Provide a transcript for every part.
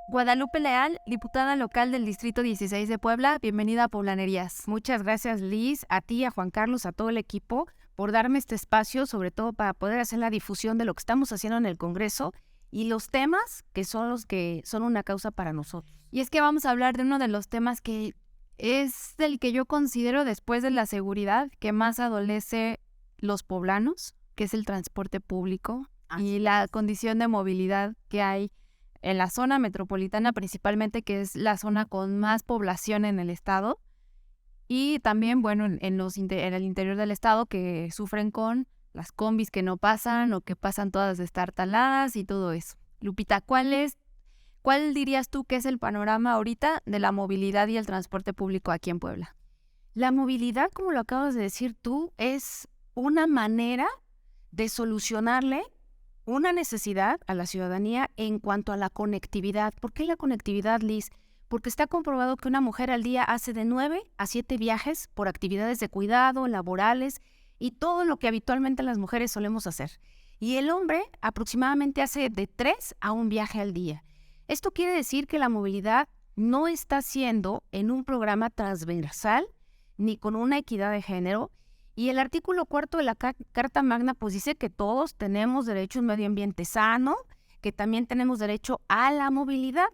Guadalupe Leal, diputada local del Distrito 16 de Puebla, bienvenida a Poblanerías. Muchas gracias, Liz, a ti, a Juan Carlos, a todo el equipo, por darme este espacio, sobre todo para poder hacer la difusión de lo que estamos haciendo en el Congreso y los temas que son los que son una causa para nosotros. Y es que vamos a hablar de uno de los temas que es el que yo considero, después de la seguridad, que más adolece los poblanos, que es el transporte público y la condición de movilidad que hay en la zona metropolitana principalmente, que es la zona con más población en el estado, y también, bueno, en el interior del estado, que sufren con las combis que no pasan o que pasan todas destartaladas y todo eso. Lupita, ¿cuál dirías tú que es el panorama ahorita de la movilidad y el transporte público aquí en Puebla? La movilidad, como lo acabas de decir tú, es una manera de solucionarle una necesidad a la ciudadanía en cuanto a la conectividad. ¿Por qué la conectividad, Liz? Porque está comprobado que una mujer al día hace de 9 a 7 viajes por actividades de cuidado, laborales y todo lo que habitualmente las mujeres solemos hacer. Y el hombre aproximadamente hace de 3 a 1 viaje al día. Esto quiere decir que la movilidad no está siendo en un programa transversal ni con una equidad de género. Y el artículo 4 de la Carta Magna pues dice que todos tenemos derecho a un medio ambiente sano, que también tenemos derecho a la movilidad.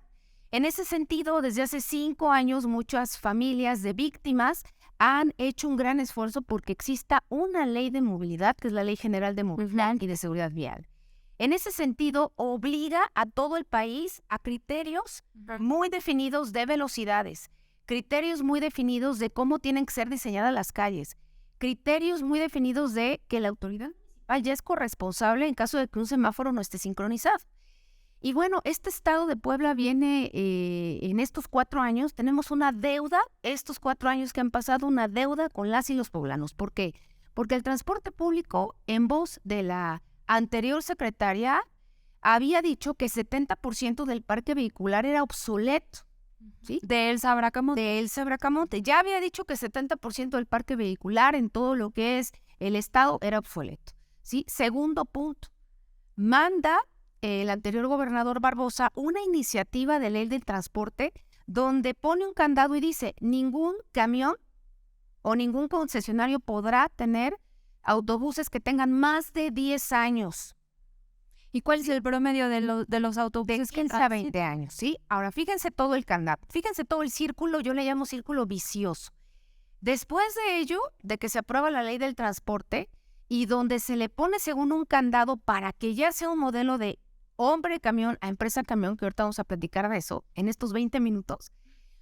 En ese sentido, desde hace 5 años, muchas familias de víctimas han hecho un gran esfuerzo porque exista una ley de movilidad, que es la Ley General de Movilidad y de Seguridad Vial. En ese sentido, obliga a todo el país a criterios muy definidos de velocidades, criterios muy definidos de cómo tienen que ser diseñadas las calles, criterios muy definidos de que la autoridad municipal ya es corresponsable en caso de que un semáforo no esté sincronizado. Y bueno, este estado de Puebla viene en estos 4 años, tenemos una deuda, estos 4 años que han pasado, una deuda con las y los poblanos. ¿Por qué? Porque el transporte público, en voz de la anterior secretaria, había dicho que 70% del parque vehicular era obsoleto. ¿Sí? De Elsa Bracamonte. De Elsa Bracamonte. Ya había dicho que 70% del parque vehicular en todo lo que es el estado era obsoleto. ¿Sí? Segundo punto, manda el anterior gobernador Barbosa una iniciativa de ley del transporte donde pone un candado y dice: ningún camión o ningún concesionario podrá tener autobuses que tengan más de 10 años. ¿Y cuál es el promedio de los autobuses? De 15 a 20 años, ¿sí? Ahora, fíjense todo el candado, fíjense todo el círculo, yo le llamo círculo vicioso. Después de ello, de que se aprueba la ley del transporte y donde se le pone según un candado para que ya sea un modelo de hombre camión a empresa camión, que ahorita vamos a platicar de eso en estos 20 minutos,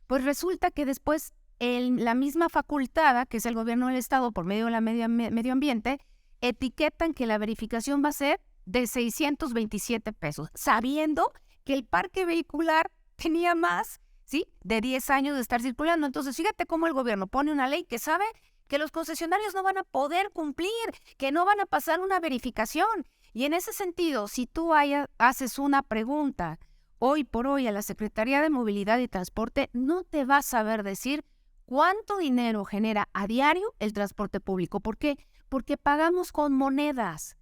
pues resulta que después la misma facultada, que es el gobierno del estado por medio de la medio ambiente, etiquetan que la verificación va a ser de 627 pesos, sabiendo que el parque vehicular tenía más, ¿sí?, de 10 años de estar circulando. Entonces, fíjate cómo el gobierno pone una ley que sabe que los concesionarios no van a poder cumplir, que no van a pasar una verificación. Y en ese sentido, si tú haces una pregunta hoy por hoy a la Secretaría de Movilidad y Transporte, no te va a saber decir cuánto dinero genera a diario el transporte público. ¿Por qué? Porque pagamos con monedas.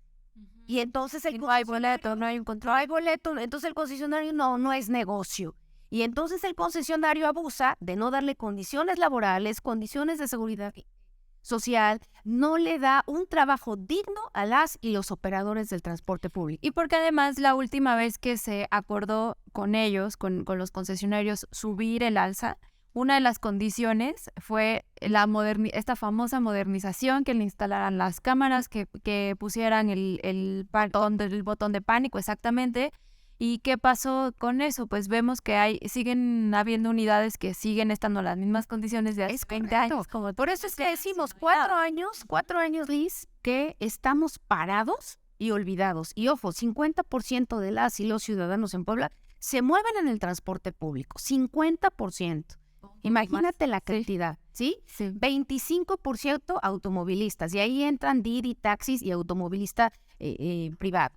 Y entonces no hay boleto, no hay un control. No hay boleto, entonces el concesionario no es negocio. Y entonces el concesionario abusa de no darle condiciones laborales, condiciones de seguridad social, no le da un trabajo digno a las y los operadores del transporte público. Y porque además la última vez que se acordó con ellos, con los concesionarios, subir el alza, una de las condiciones fue esta famosa modernización, que le instalaran las cámaras, que pusieran el botón de pánico exactamente. ¿Y qué pasó con eso? Pues vemos que siguen habiendo unidades que siguen estando en las mismas condiciones de hace 20 años. Por eso es que decimos 4 años, Liz, que estamos parados y olvidados. Y ojo, 50% de las y los ciudadanos en Puebla se mueven en el transporte público, 50%. Imagínate la cantidad, ¿sí? Sí. 25% automovilistas, y ahí entran Didi, taxis y automovilista privado.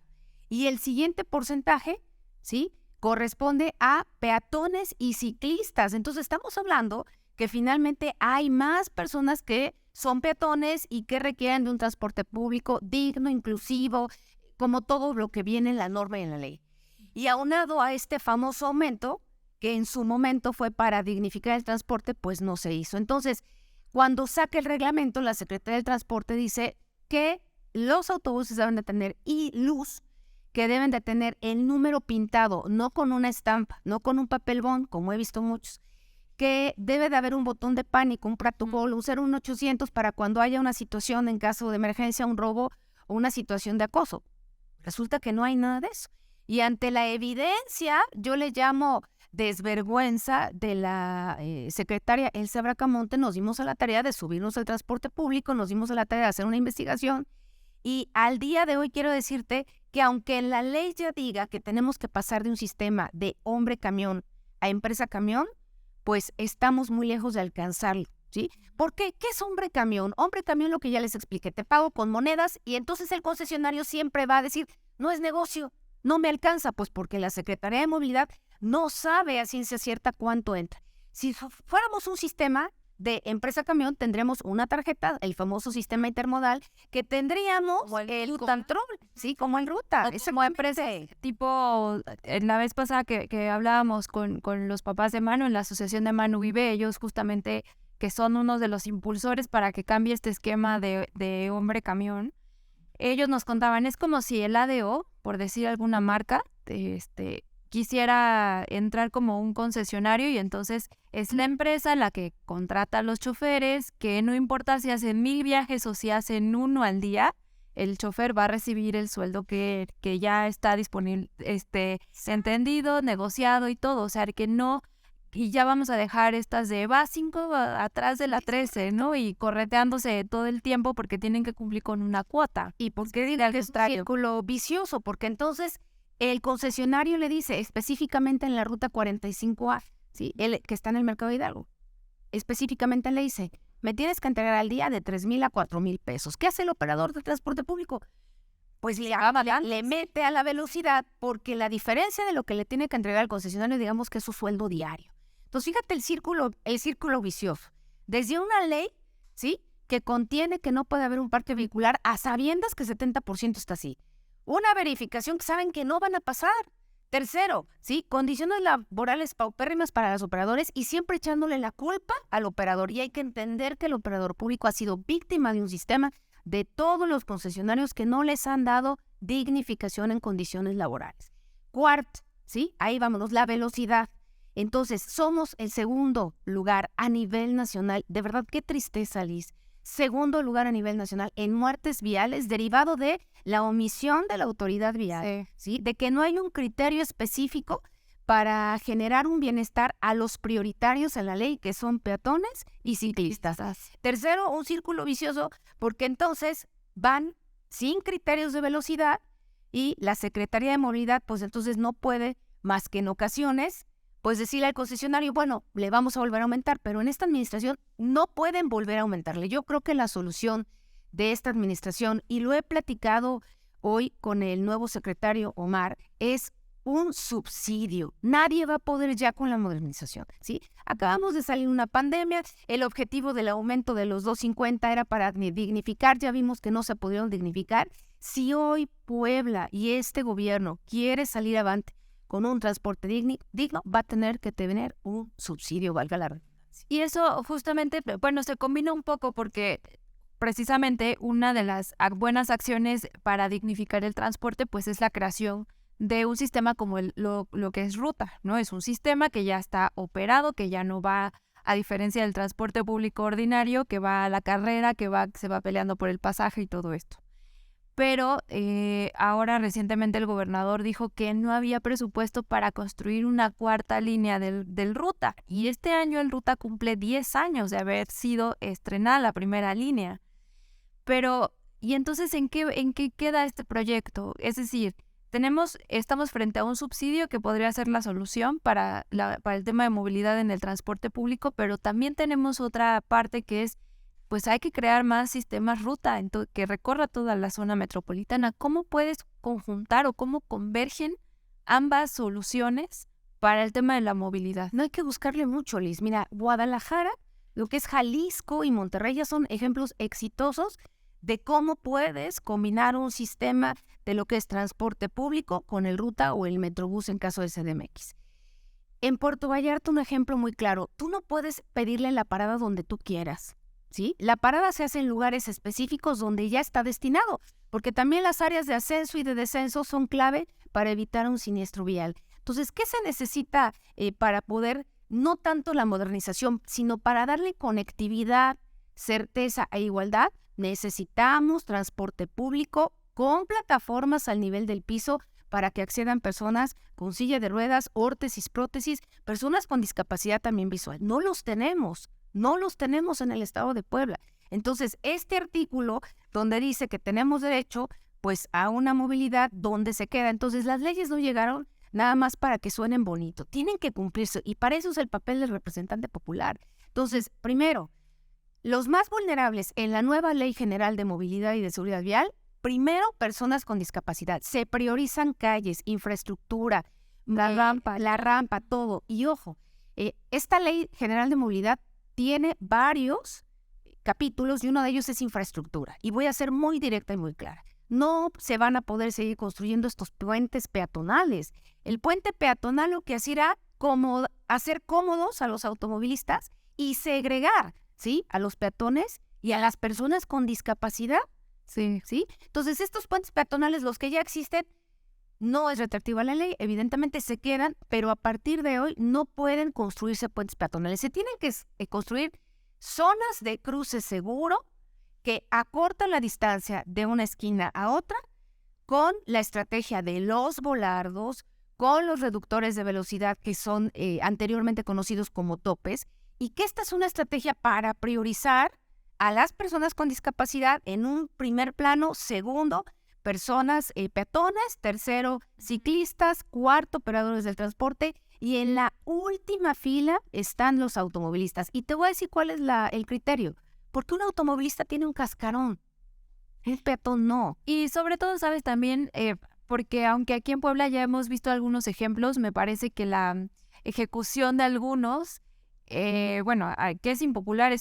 Y el siguiente porcentaje, ¿sí?, corresponde a peatones y ciclistas. Entonces estamos hablando que finalmente hay más personas que son peatones y que requieren de un transporte público digno, inclusivo, como todo lo que viene en la norma y en la ley. Y aunado a este famoso aumento, que en su momento fue para dignificar el transporte, pues no se hizo. Entonces, cuando saca el reglamento, la Secretaría del Transporte dice que los autobuses deben de tener luz, que deben de tener el número pintado, no con una estampa, no con un papel bond, como he visto muchos, que debe de haber un botón de pánico, un protocolo, un 01800 para cuando haya una situación en caso de emergencia, un robo o una situación de acoso. Resulta que no hay nada de eso. Y ante la evidencia, yo le llamo desvergüenza de la secretaria Elsa Bracamonte, nos dimos a la tarea de subirnos al transporte público, nos dimos a la tarea de hacer una investigación y al día de hoy quiero decirte que aunque la ley ya diga que tenemos que pasar de un sistema de hombre camión a empresa camión, pues estamos muy lejos de alcanzarlo, ¿sí? ¿Por qué? ¿Qué es hombre camión? Hombre camión, lo que ya les expliqué, te pago con monedas y entonces el concesionario siempre va a decir, no es negocio, no me alcanza, pues porque la Secretaría de Movilidad no sabe a ciencia cierta cuánto entra. Si fuéramos un sistema de empresa camión, tendríamos una tarjeta, el famoso sistema intermodal, que tendríamos el control, ¿sí? Como en ruta. Es como empresa, tipo, la vez pasada que hablábamos con los papás de Manu, en la asociación de Manu Vive, ellos justamente que son unos de los impulsores para que cambie este esquema de hombre camión, ellos nos contaban, es como si el ADO, por decir alguna marca, quisiera entrar como un concesionario y entonces es la empresa la que contrata a los choferes, que no importa si hacen 1000 viajes o si hacen uno al día, el chofer va a recibir el sueldo que ya está disponible, entendido, negociado y todo, o sea, que no, y ya vamos a dejar estas de va 5 atrás de la 13, ¿no? Y correteándose todo el tiempo porque tienen que cumplir con una cuota. ¿Y por qué digo que es un círculo vicioso? Porque entonces el concesionario le dice específicamente en la ruta 45A, ¿sí? Que está en el Mercado Hidalgo, específicamente le dice, me tienes que entregar al día de 3,000 a 4,000 pesos. ¿Qué hace el operador de transporte público? Pues le mete a la velocidad porque la diferencia de lo que le tiene que entregar al concesionario, digamos que es su sueldo diario. Entonces, fíjate el círculo vicioso. Desde una ley, ¿sí?, que contiene que no puede haber un parque vehicular a sabiendas que 70% está así. Una verificación que saben que no van a pasar. Tercero, ¿sí?, condiciones laborales paupérrimas para los operadores y siempre echándole la culpa al operador. Y hay que entender que el operador público ha sido víctima de un sistema de todos los concesionarios que no les han dado dignificación en condiciones laborales. Cuarto, ¿sí?, ahí vámonos, la velocidad. Entonces, somos el segundo lugar a nivel nacional. De verdad, qué tristeza, Liz. Segundo lugar a nivel nacional en muertes viales derivado de la omisión de la autoridad vial, ¿sí? De que no hay un criterio específico para generar un bienestar a los prioritarios en la ley, que son peatones y ciclistas. Tercero, un círculo vicioso, porque entonces van sin criterios de velocidad y la Secretaría de Movilidad, pues entonces no puede, más que en ocasiones, pues decirle al concesionario, bueno, le vamos a volver a aumentar, pero en esta administración no pueden volver a aumentarle. Yo creo que la solución de esta administración, y lo he platicado hoy con el nuevo secretario Omar, es un subsidio. Nadie va a poder ya con la modernización, ¿sí? Acabamos de salir una pandemia, el objetivo del aumento de los 250 era para dignificar, ya vimos que no se pudieron dignificar. Si hoy Puebla y este gobierno quiere salir avante con un transporte digno, va a tener que tener un subsidio, valga la redundancia. Y eso justamente, bueno, se combina un poco porque precisamente una de las buenas acciones para dignificar el transporte, pues es la creación de un sistema como lo que es ruta, ¿no? Es un sistema que ya está operado, que ya no va, a diferencia del transporte público ordinario, que va a la carrera, se va peleando por el pasaje y todo esto. Pero ahora recientemente el gobernador dijo que no había presupuesto para construir una cuarta línea del Ruta. Y este año el Ruta cumple 10 años de haber sido estrenada la primera línea. Pero, ¿y entonces en qué queda este proyecto? Es decir, estamos frente a un subsidio que podría ser la solución para el tema de movilidad en el transporte público, pero también tenemos otra parte que es, pues hay que crear más sistemas ruta que recorra toda la zona metropolitana. ¿Cómo puedes conjuntar o cómo convergen ambas soluciones para el tema de la movilidad? No hay que buscarle mucho, Liz. Mira, Guadalajara, lo que es Jalisco y Monterrey ya son ejemplos exitosos de cómo puedes combinar un sistema de lo que es transporte público con el ruta o el metrobús en caso de CDMX. En Puerto Vallarta, un ejemplo muy claro, tú no puedes pedirle la parada donde tú quieras, ¿sí? La parada se hace en lugares específicos donde ya está destinado, porque también las áreas de ascenso y de descenso son clave para evitar un siniestro vial. Entonces, ¿qué se necesita para poder, no tanto la modernización, sino para darle conectividad, certeza e igualdad? Necesitamos transporte público con plataformas al nivel del piso para que accedan personas con silla de ruedas, órtesis, prótesis, personas con discapacidad también visual. No los tenemos en el estado de Puebla. Entonces, este artículo donde dice que tenemos derecho pues a una movilidad, ¿dónde se queda? Entonces, las leyes no llegaron nada más para que suenen bonito, tienen que cumplirse y para eso es el papel del representante popular. Entonces, primero, los más vulnerables en la nueva Ley General de Movilidad y de Seguridad Vial, primero, personas con discapacidad. Se priorizan calles, infraestructura, la rampa, todo. Y ojo, esta Ley General de Movilidad tiene varios capítulos y uno de ellos es infraestructura. Y voy a ser muy directa y muy clara. No se van a poder seguir construyendo estos puentes peatonales. El puente peatonal lo que hacía como hacer cómodos a los automovilistas y segregar, ¿sí?, a los peatones y a las personas con discapacidad. Sí. ¿Sí? Entonces, estos puentes peatonales, los que ya existen, no es retroactiva la ley, evidentemente se quedan, pero a partir de hoy no pueden construirse puentes peatonales. Se tienen que construir zonas de cruce seguro que acortan la distancia de una esquina a otra con la estrategia de los volardos, con los reductores de velocidad que son anteriormente conocidos como topes, y que esta es una estrategia para priorizar a las personas con discapacidad en un primer plano, segundo, personas peatones, tercero, ciclistas, cuarto, operadores del transporte, y en la última fila están los automovilistas. Y te voy a decir cuál es el criterio, porque un automovilista tiene un cascarón, un peatón no. Y sobre todo, sabes, también, porque aunque aquí en Puebla ya hemos visto algunos ejemplos, me parece que la ejecución de algunos, que es impopular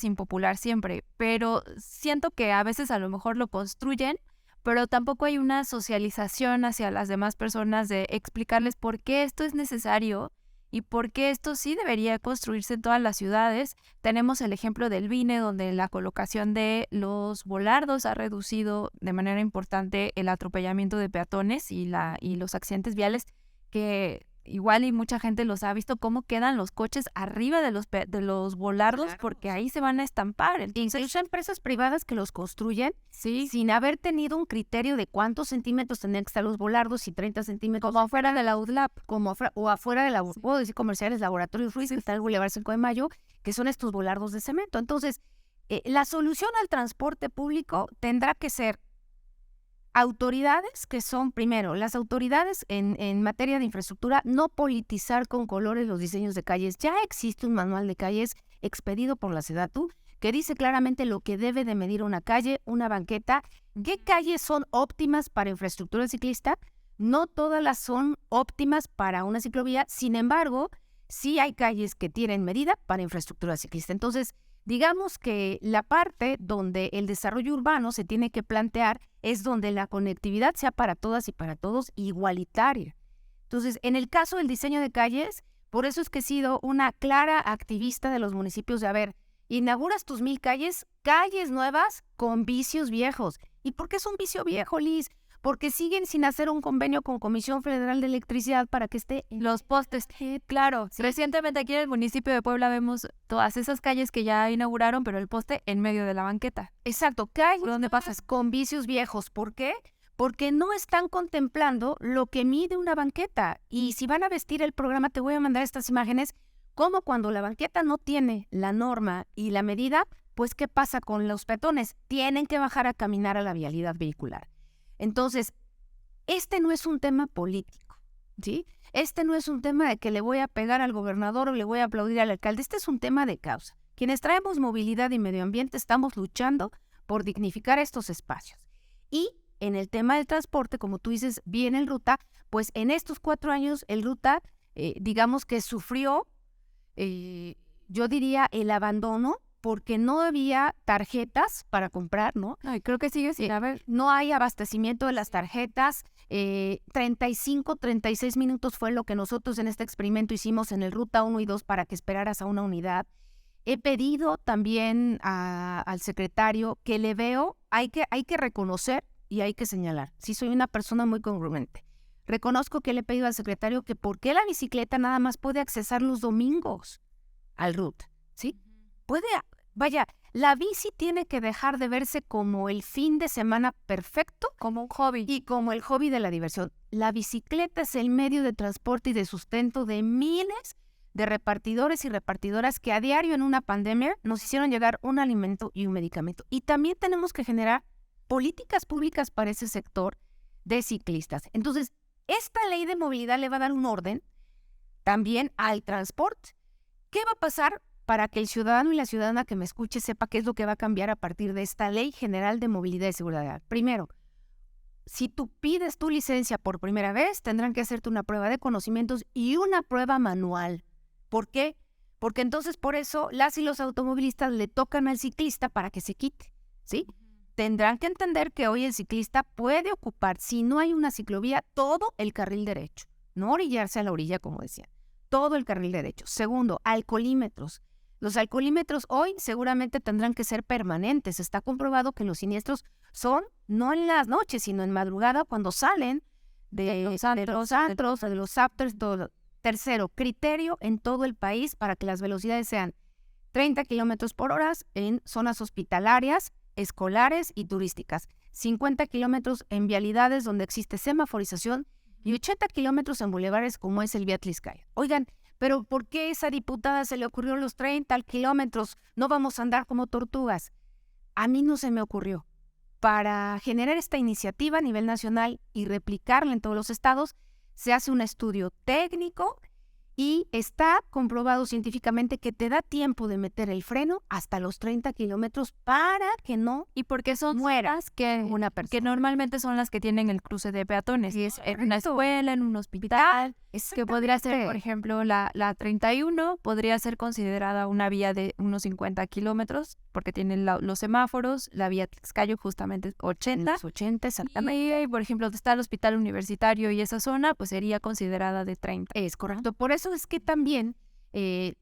siempre, pero siento que a veces a lo mejor lo construyen, pero tampoco hay una socialización hacia las demás personas de explicarles por qué esto es necesario y por qué esto sí debería construirse en todas las ciudades. Tenemos el ejemplo del BINE, donde la colocación de los volardos ha reducido de manera importante el atropellamiento de peatones y los accidentes viales, que igual y mucha gente los ha visto cómo quedan los coches arriba de los volardos, claro, porque ahí se van a estampar. Entonces, incluso empresas privadas que los construyen, sí, sin haber tenido un criterio de cuántos centímetros tendrían que estar los volardos, y 30 centímetros. Como afuera de la UDLAP. O afuera de la, puedo decir comerciales, Laboratorios Ruiz, que está el Boulevard 5 de Mayo, que son estos volardos de cemento. Entonces, la solución al transporte público tendrá que ser autoridades que son, primero, las autoridades en materia de infraestructura, no politizar con colores los diseños de calles. Ya existe un manual de calles expedido por la SEDATU que dice claramente lo que debe de medir una calle, una banqueta, qué calles son óptimas para infraestructura ciclista. No todas las son óptimas para una ciclovía, sin embargo, sí hay calles que tienen medida para infraestructura ciclista. Entonces, digamos que la parte donde el desarrollo urbano se tiene que plantear es donde la conectividad sea para todas y para todos igualitaria. Entonces, en el caso del diseño de calles, por eso es que he sido una clara activista de los municipios de, a ver, inauguras tus 1000 calles nuevas con vicios viejos. ¿Y por qué es un vicio viejo, Liz? Porque siguen sin hacer un convenio con Comisión Federal de Electricidad para que esté en los postes. Claro, sí. Recientemente aquí en el municipio de Puebla vemos todas esas calles que ya inauguraron, pero el poste en medio de la banqueta. Exacto, calles donde pasas con vicios viejos. ¿Por qué? Porque no están contemplando lo que mide una banqueta. Y si van a vestir el programa, te voy a mandar estas imágenes, como cuando la banqueta no tiene la norma y la medida, pues ¿qué pasa con los peatones? Tienen que bajar a caminar a la vialidad vehicular. Entonces, este no es un tema político, ¿sí? Este no es un tema de que le voy a pegar al gobernador o le voy a aplaudir al alcalde. Este es un tema de causa. Quienes traemos movilidad y medio ambiente estamos luchando por dignificar estos espacios. Y en el tema del transporte, como tú dices, bien el Ruta, pues en estos 4 años el Ruta, digamos que sufrió, yo diría, el abandono porque no había tarjetas para comprar, ¿no? Ay, creo que sigue sin haber. No hay abastecimiento de las tarjetas. 35, 36 minutos fue lo que nosotros en este experimento hicimos en el Ruta 1 y 2 para que esperaras a una unidad. He pedido también al secretario que le veo, hay que reconocer y hay que señalar. Sí, soy una persona muy congruente. Reconozco que le he pedido al secretario que por qué la bicicleta nada más puede accesar los domingos al RUT, ¿sí? Vaya, la bici tiene que dejar de verse como el fin de semana perfecto, Como un hobby. y como el hobby de la diversión. La bicicleta es el medio de transporte y de sustento de miles de repartidores y repartidoras que a diario en una pandemia nos hicieron llegar un alimento y un medicamento. Y también tenemos que generar políticas públicas para ese sector de ciclistas. Entonces, esta ley de movilidad le va a dar un orden también al transporte. ¿Qué va a pasar para que el ciudadano y la ciudadana que me escuche sepa qué es lo que va a cambiar a partir de esta Ley General de Movilidad y Seguridad? Primero, si tú pides tu licencia por primera vez, tendrán que hacerte una prueba de conocimientos y una prueba manual. ¿Por qué? Porque entonces por eso las y los automovilistas le tocan al ciclista para que se quite, ¿sí? Tendrán que entender que hoy el ciclista puede ocupar, si no hay una ciclovía, todo el carril derecho. No orillarse a la orilla, como decían. Todo el carril derecho. Segundo, alcoholímetros. Los alcoholímetros hoy seguramente tendrán que ser permanentes. Está comprobado que los siniestros son no en las noches, sino en madrugada cuando salen de los antros, de los afters, todo. Tercero, criterio en todo el país para que las velocidades sean 30 kilómetros por hora en zonas hospitalarias, escolares y turísticas. 50 kilómetros en vialidades donde existe semaforización y 80 kilómetros en bulevares como es el Vía Tliscaya. Oigan, pero ¿por qué esa diputada se le ocurrió los 30 kilómetros? No vamos a andar como tortugas. A mí no se me ocurrió. Para generar esta iniciativa a nivel nacional y replicarla en todos los estados, se hace un estudio técnico y está comprobado científicamente que te da tiempo de meter el freno hasta los 30 kilómetros para que no Y porque son muera zonas que una persona. que normalmente son las que tienen el cruce de peatones. Sí, es En una correcto. escuela, en un hospital, que Exactamente. podría ser, por ejemplo, la 31, podría ser considerada una vía de unos 50 kilómetros, porque tiene los semáforos, la vía Tlaxcayo justamente es En 80. los 80, exactamente. Y, por ejemplo, donde está el hospital universitario y esa zona, pues sería considerada de 30. Es correcto. Por eso es que también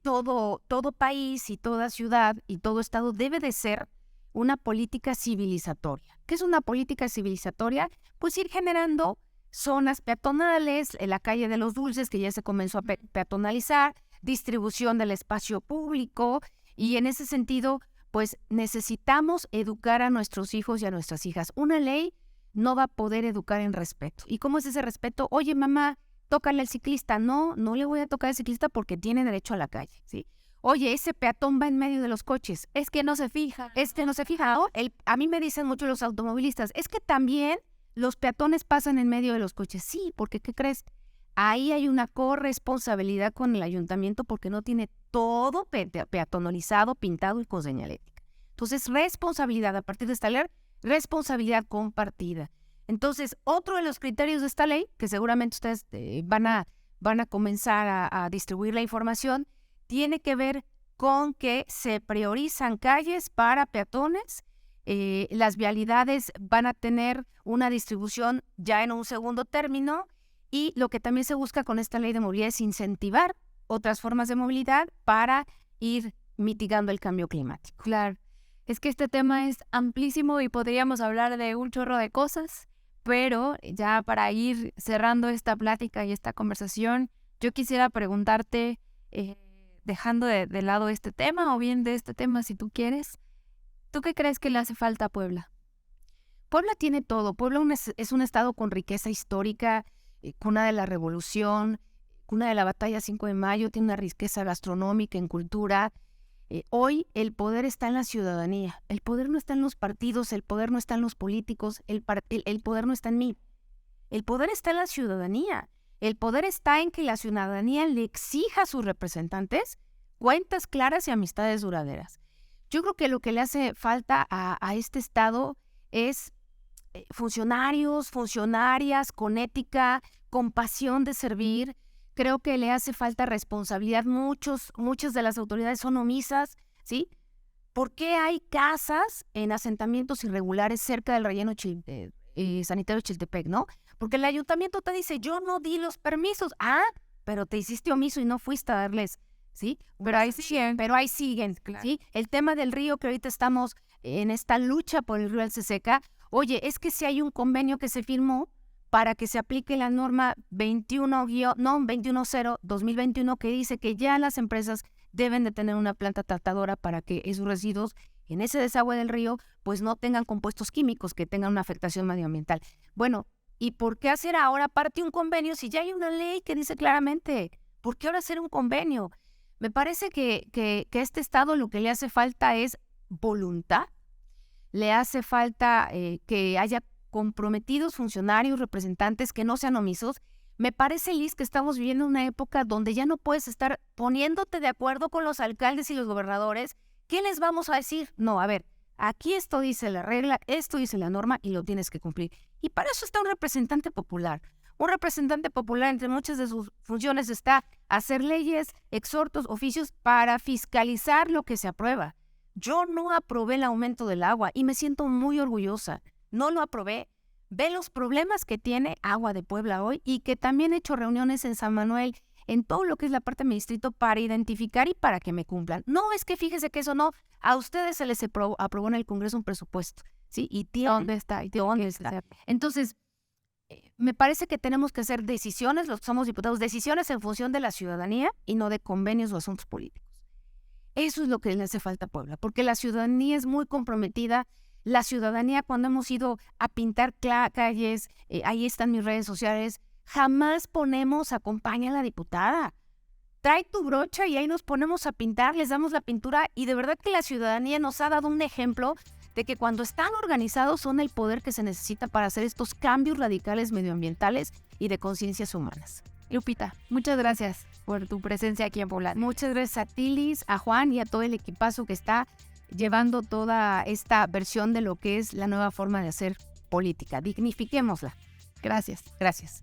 todo país y toda ciudad y todo estado debe de ser una política civilizatoria. ¿Qué es una política civilizatoria? Pues ir generando zonas peatonales, en la calle de los Dulces, que ya se comenzó a peatonalizar, distribución del espacio público, y en ese sentido, pues necesitamos educar a nuestros hijos y a nuestras hijas. Una ley no va a poder educar en respeto. ¿Y cómo es ese respeto? Oye, mamá, tócale al ciclista. No le voy a tocar al ciclista porque tiene derecho a la calle, ¿sí? Oye, ese peatón va en medio de los coches. Es que no se fija. No se fija, ¿no? A mí me dicen mucho los automovilistas, es que también los peatones pasan en medio de los coches. Sí, porque ¿qué crees? Ahí hay una corresponsabilidad con el ayuntamiento porque no tiene todo peatonalizado, pintado y con señalética. Entonces, responsabilidad, a partir de esta ley, responsabilidad compartida. Entonces, otro de los criterios de esta ley, que seguramente ustedes van a comenzar a distribuir la información, tiene que ver con que se priorizan calles para peatones. Las vialidades van a tener una distribución ya en un segundo término, y lo que también se busca con esta ley de movilidad es incentivar otras formas de movilidad para ir mitigando el cambio climático. Claro, es que este tema es amplísimo y podríamos hablar de un chorro de cosas, pero ya para ir cerrando esta plática y esta conversación, yo quisiera preguntarte, dejando de lado este tema o bien de este tema si tú quieres, ¿tú qué crees que le hace falta a Puebla? Puebla tiene todo. Puebla es un estado con riqueza histórica, cuna de la Revolución, cuna de la Batalla 5 de Mayo, tiene una riqueza gastronómica, en cultura. Hoy el poder está en la ciudadanía. El poder no está en los partidos, el poder no está en los políticos, el poder no está en mí. El poder está en la ciudadanía. El poder está en que la ciudadanía le exija a sus representantes cuentas claras y amistades duraderas. Yo creo que lo que le hace falta a este estado es funcionarios, funcionarias con ética, con pasión de servir. Creo que le hace falta responsabilidad. Muchas de las autoridades son omisas, ¿sí? ¿Por qué hay casas en asentamientos irregulares cerca del relleno sanitario Chiltepec, no? Porque el ayuntamiento te dice, yo no di los permisos. Ah, pero te hiciste omiso y no fuiste a darles, ¿sí? Pero ahí siguen, Claro. ¿sí? El tema del río, que ahorita estamos en esta lucha por el río Alceseca, oye, es que si hay un convenio que se firmó para que se aplique la norma 21.0/2021 que dice que ya las empresas deben de tener una planta tratadora para que esos residuos en ese desagüe del río pues no tengan compuestos químicos que tengan una afectación medioambiental. Bueno, ¿y por qué hacer ahora parte un convenio si ya hay una ley que dice claramente? ¿Por qué ahora hacer un convenio? Me parece que a este Estado lo que le hace falta es voluntad, le hace falta que haya comprometidos funcionarios, representantes que no sean omisos. Me parece, Liz, que estamos viviendo una época donde ya no puedes estar poniéndote de acuerdo con los alcaldes y los gobernadores. ¿Qué les vamos a decir? No, a ver, aquí esto dice la regla, esto dice la norma y lo tienes que cumplir. Y para eso está un representante popular. Un representante popular, entre muchas de sus funciones, está hacer leyes, exhortos, oficios para fiscalizar lo que se aprueba. Yo no aprobé el aumento del agua y me siento muy orgullosa. No lo aprobé. Ve los problemas que tiene Agua de Puebla hoy y que también he hecho reuniones en San Manuel, en todo lo que es la parte de mi distrito, para identificar y para que me cumplan. No, es que fíjese que eso no. A ustedes se les aprobó en el Congreso un presupuesto, ¿sí? ¿Y ¿Dónde está? dónde está? Entonces, me parece que tenemos que hacer decisiones, los que somos diputados, decisiones en función de la ciudadanía y no de convenios o asuntos políticos. Eso es lo que le hace falta a Puebla, porque la ciudadanía es muy comprometida. La ciudadanía, cuando hemos ido a pintar calles, ahí están mis redes sociales, jamás ponemos acompaña a la diputada. Trae tu brocha y ahí nos ponemos a pintar, les damos la pintura y de verdad que la ciudadanía nos ha dado un ejemplo de que cuando están organizados son el poder que se necesita para hacer estos cambios radicales medioambientales y de conciencias humanas. Lupita, muchas gracias por tu presencia aquí en Poblano. Muchas gracias a Tilis, a Juan y a todo el equipazo que está llevando toda esta versión de lo que es la nueva forma de hacer política. Dignifiquémosla. Gracias. Gracias.